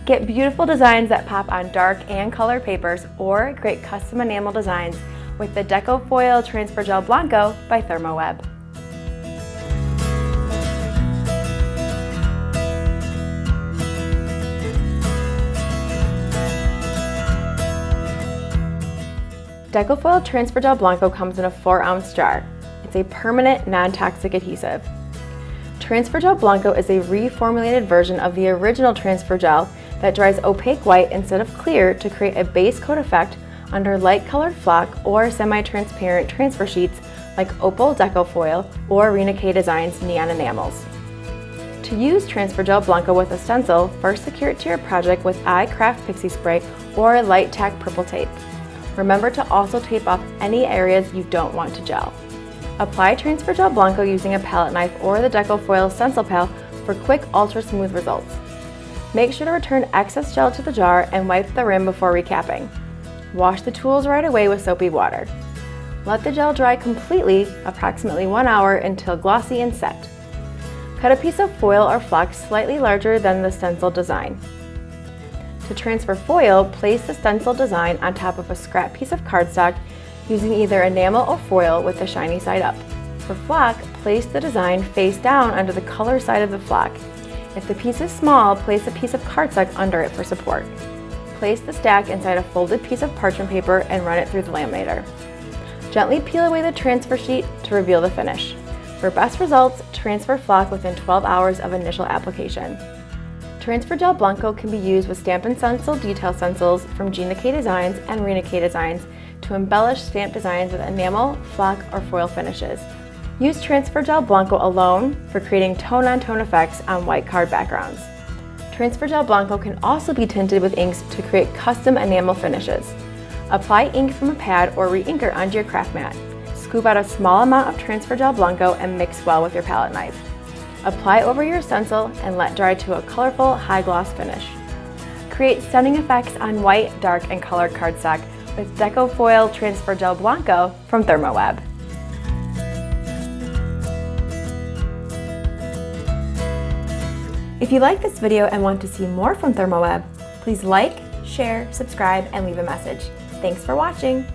Get beautiful designs that pop on dark and color papers, or create custom enamel designs with the Deco Foil Transfer Gel Blanco by ThermOWeb. Deco Foil Transfer Gel Blanco comes in a 4-ounce jar. It's a permanent, non-toxic adhesive. Transfer Gel Blanco is a reformulated version of the original Transfer Gel that dries opaque white instead of clear to create a base coat effect under light-colored flock or semi-transparent transfer sheets like Opal Deco Foil or Rina Designs Neon Enamels. To use Transfer Gel Blanco with a stencil, first secure it to your project with iCraft Pixie Spray or light tack purple tape. Remember to also tape off any areas you don't want to gel. Apply Transfer Gel Blanco using a palette knife or the Deco Foil Stencil Pal for quick, ultra-smooth results. Make sure to return excess gel to the jar and wipe the rim before recapping. Wash the tools right away with soapy water. Let the gel dry completely, approximately 1 hour, until glossy and set. Cut a piece of foil or flock slightly larger than the stencil design. To transfer foil, place the stencil design on top of a scrap piece of cardstock using either enamel or foil with the shiny side up. For flock, place the design face down under the color side of the flock. If the piece is small, place a piece of cardstock under it for support. Place the stack inside a folded piece of parchment paper and run it through the laminator. Gently peel away the transfer sheet to reveal the finish. For best results, transfer flock within 12 hours of initial application. Transfer Gel Blanco can be used with Stampin' Stencil detail stencils from Gina K Designs and Rina K Designs to embellish stamp designs with enamel, flock, or foil finishes. Use Transfer Gel Blanco alone for creating tone-on-tone effects on white card backgrounds. Transfer Gel Blanco can also be tinted with inks to create custom enamel finishes. Apply ink from a pad or re-inker onto your craft mat. Scoop out a small amount of Transfer Gel Blanco and mix well with your palette knife. Apply over your stencil and let dry to a colorful, high-gloss finish. Create stunning effects on white, dark, and colored cardstock with Deco Foil Transfer Gel Blanco from ThermOWeb. If you like this video and want to see more from ThermOWeb, please like, share, subscribe, and leave a message. Thanks for watching!